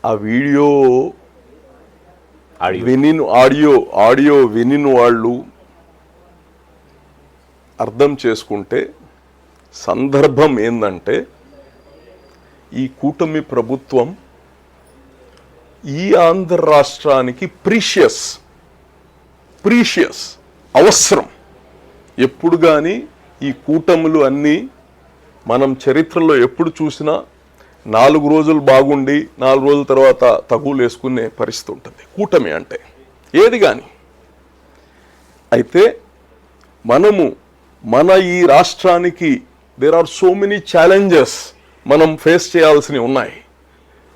ఆ video audio వినిన వాళ్ళు అర్థం చేసుకుంటే సందర్భం ఏందంటే ఈ కూటమి ప్రభుత్వం ఈ ఆంధ్ర రాష్ట్రానికి ప్రీషియస్ అవసరం. ఎప్పుడు కానీ ఈ కూటములు అన్నీ మనం చరిత్రలో ఎప్పుడు చూసినా 4 రోజులు బాగుండి 4 రోజుల తర్వాత తగులు వేసుకునే పరిస్థితి ఉంటుంది కూటమి అంటే ఏది కానీ. అయితే మనము మన ఈ రాష్ట్రానికి there are so many challenges మనం ఫేస్ చేయాల్సినవి ఉన్నాయి.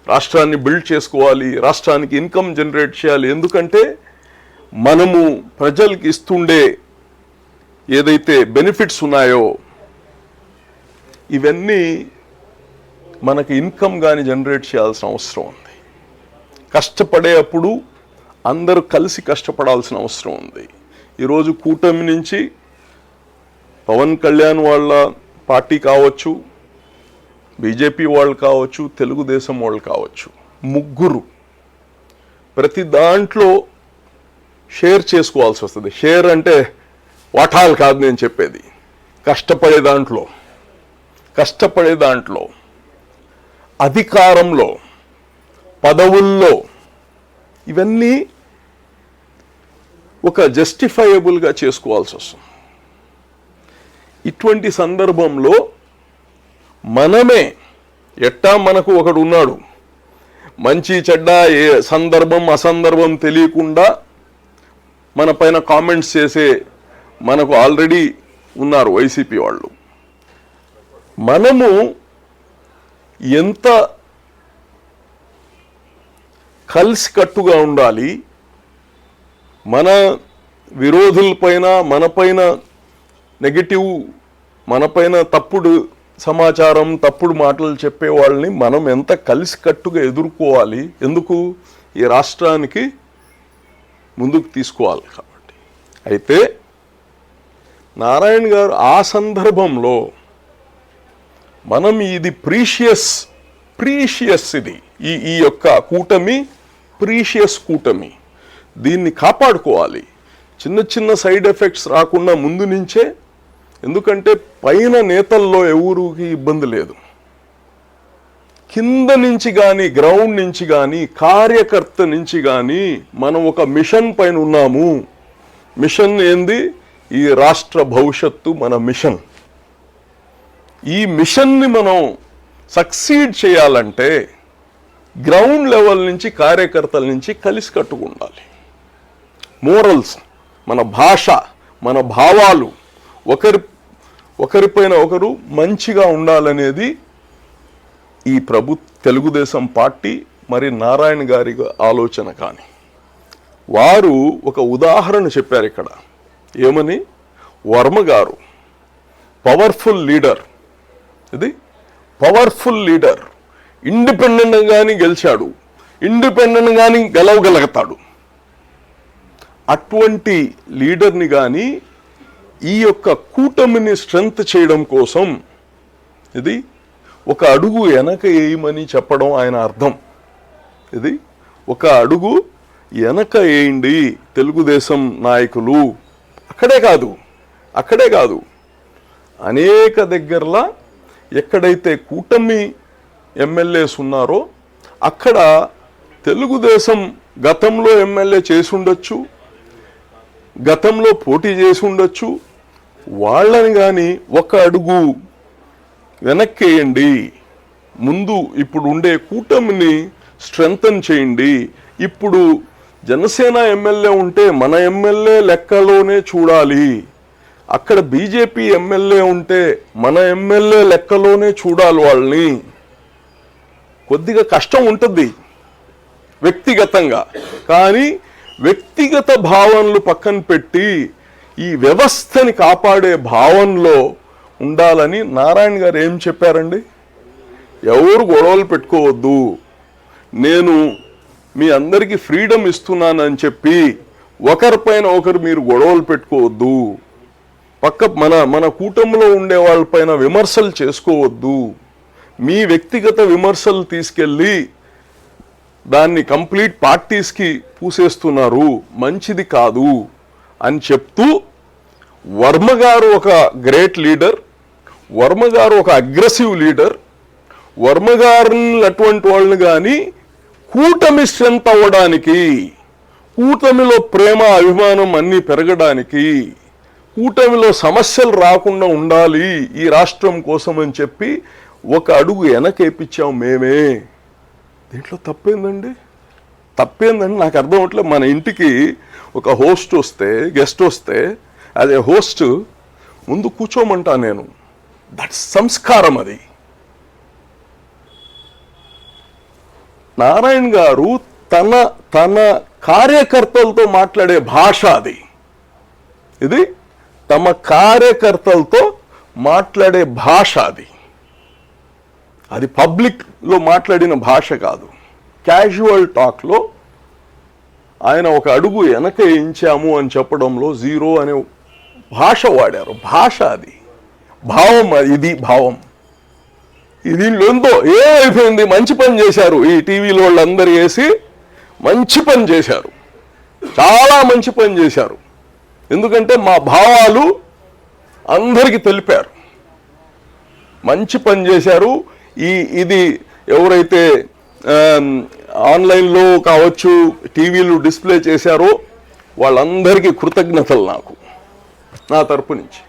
రాష్ట్రాన్ని బిల్డ్ చేసుకోవాలి, రాష్ట్రానికి ఇన్కమ్ జనరేట్ చేయాలి. ఎందుకంటే మనము ప్రజలకు ఇస్తుండే ఏదైతే బెనిఫిట్స్ ఉన్నాయో ఇవన్నీ మనకి ఇన్కమ్ కానీ జనరేట్ చేయాల్సిన అవసరం ఉంది. కష్టపడేటప్పుడు అందరూ కలిసి కష్టపడాల్సిన అవసరం ఉంది. ఈరోజు కూటమి నుంచి పవన్ కళ్యాణ్ వాళ్ళ పార్టీ కావచ్చు, బీజేపీ వాళ్ళు కావచ్చు, తెలుగుదేశం వాళ్ళు కావచ్చు, ముగ్గురు ప్రతి దాంట్లో షేర్ చేసుకోవాల్సి వస్తుంది. షేర్ అంటే వాటాలు కాదు నేను చెప్పేది, కష్టపడే దాంట్లో అధికారంలో, పదవుల్లో ఇవన్నీ ఒక జస్టిఫైయబుల్గా చేసుకోవాల్సి వస్తుంది. ఇటువంటి సందర్భంలో మనమే ఎట్టా మనకు ఒకడు ఉన్నాడు మంచి చెడ్డ ఏ సందర్భం అసందర్భం తెలియకుండా మన పైన కామెంట్స్ చేసే మనకు ఆల్రెడీ ఉన్నారు వైసీపీ వాళ్ళు. మనము ఎంత కలిసికట్టుగా ఉండాలి, మన విరోధులపైన మనపైన నెగిటివ్ మనపైన తప్పుడు సమాచారం తప్పుడు మాటలు చెప్పే వాళ్ళని మనం ఎంత కలిసికట్టుగా ఎదుర్కోవాలి. ఎందుకు ఈ రాష్ట్రానికి ముందుకు తీసుకోవాలి కాబట్టి. అయితే నారాయణ గారు ఆ సందర్భంలో మనం ఇది ప్రీషియస్ ఇది ఈ యొక్క కూటమి ప్రీషియస్ కూటమి, దీన్ని కాపాడుకోవాలి. చిన్న సైడ్ ఎఫెక్ట్స్ రాకుండా ముందు నుంచే, ఎందుకంటే పైన నేతల్లో ఎవరికి ఇబ్బంది లేదు, కింద నుంచి కానీ గ్రౌండ్ నుంచి కానీ కార్యకర్త నుంచి కానీ మనం ఒక మిషన్ పైన ఉన్నాము. మిషన్ ఏంది? ఈ రాష్ట్ర భవిష్యత్తు మన మిషన్. ఈ మిషన్ని మనం సక్సీడ్ చేయాలంటే గ్రౌండ్ లెవెల్ నుంచి కార్యకర్తల నుంచి కలిసి కట్టుకుండాలి. మోరల్స్, మన భాష, మన భావాలు ఒకరిపైన ఒకరు మంచిగా ఉండాలనేది ఈ తెలుగుదేశం పార్టీ మరి నారాయణ గారి ఆలోచన. కానీ వారు ఒక ఉదాహరణ చెప్పారు ఇక్కడ. ఏమని? వర్మ గారు పవర్ఫుల్ లీడర్, ఇది పవర్ఫుల్ లీడర్, ఇండిపెండెంట్ గాని గెలిచాడు, ఇండిపెండెంట్ గాని గెలవగలుగుతాడు. అటువంటి లీడర్ని కానీ ఈ యొక్క కూటమిని స్ట్రెంగ్త్ చేయడం కోసం ఇది ఒక అడుగు వెనక వేయమని చెప్పడం ఆయన అర్థం. ఇది ఒక అడుగు వెనక వేయండి తెలుగుదేశం నాయకులు. అక్కడే కాదు అనేక దగ్గరలా ఎక్కడైతే కూటమి ఎమ్మెల్యేస్ ఉన్నారో అక్కడ తెలుగుదేశం గతంలో ఎమ్మెల్యే చేసి ఉండొచ్చు, గతంలో పోటీ చేసి ఉండొచ్చు, వాళ్ళని కానీ ఒక అడుగు వెనక్కేయండి, ముందు ఇప్పుడు ఉండే కూటమిని స్ట్రెంగ్తన్ చేయండి. ఇప్పుడు జనసేన ఎమ్మెల్యే ఉంటే మన ఎమ్మెల్యే లెక్కలోనే చూడాలి, అక్కడ బీజేపీ ఎమ్మెల్యే ఉంటే మన ఎమ్మెల్యే లెక్కలోనే చూడాలి. వాళ్ళని కొద్దిగా కష్టం ఉంటుంది వ్యక్తిగతంగా, కానీ వ్యక్తిగత భావనలు పక్కన పెట్టి ఈ వ్యవస్థని కాపాడే భావనలో ఉండాలని నారాయణ గారు ఏం చెప్పారండి? ఎవరు గొడవలు పెట్టుకోవద్దు, నేను మీ అందరికీ ఫ్రీడమ్ ఇస్తున్నానని చెప్పి ఒకరిపైన ఒకరు మీరు గొడవలు పెట్టుకోవద్దు, మన కూటమిలో ఉండే వాళ్ళపైన విమర్శలు చేసుకోవద్దు, మీ వ్యక్తిగత విమర్శలు తీసుకెళ్ళి దాన్ని కంప్లీట్ పార్టీస్కి పూసేస్తున్నారు, మంచిది కాదు అని చెప్తూ వర్మ గారు ఒక గ్రేట్ లీడర్, వర్మ గారు ఒక అగ్రెసివ్ లీడర్, వర్మ గారిని అటువంటి వాళ్ళని కానీ కూటమి స్ట్రెంత్ అవ్వడానికి, కూటమిలో ప్రేమ అభిమానం అన్నీ పెరగడానికి, కూటమిలో సమస్యలు రాకుండా ఉండాలి ఈ రాష్ట్రం కోసం అని చెప్పి ఒక అడుగు వెనకేపించాం మేమే. దీంట్లో తప్పేందండి? నాకు అర్థం అవట్లేదు. మన ఇంటికి ఒక హోస్ట్ వస్తే, గెస్ట్ వస్తే, అదే హోస్ట్ ముందు కూర్చోమంటా నేను. దట్ సంస్కారం అది. నారాయణ గారు తన కార్యకర్తలతో మాట్లాడే భాష అది. ఇది తమ కార్యకర్తలతో మాట్లాడే భాష అది. అది పబ్లిక్లో మాట్లాడిన భాష కాదు. క్యాజువల్ టాక్లో ఆయన ఒక అడుగు వెనక వేయించాము అని చెప్పడంలో జీరో అనే భాష వాడారు. భాష అది, భావం. ఇది భావం. దీనిలో ఎంతో ఏమైపోయింది. మంచి పని చేశారు ఈ టీవీలో వాళ్ళందరూ వేసి, మంచి పని చేశారు, చాలా మంచి పని చేశారు. ఎందుకంటే మా భావాలు అందరికీ తెలిపారు. మంచి పని చేశారు. ఇది ఎవరైతే ఆన్లైన్లో కావచ్చు, టీవీలు డిస్ప్లే చేశారో వాళ్ళందరికీ కృతజ్ఞతలు నా తరపు నుంచి.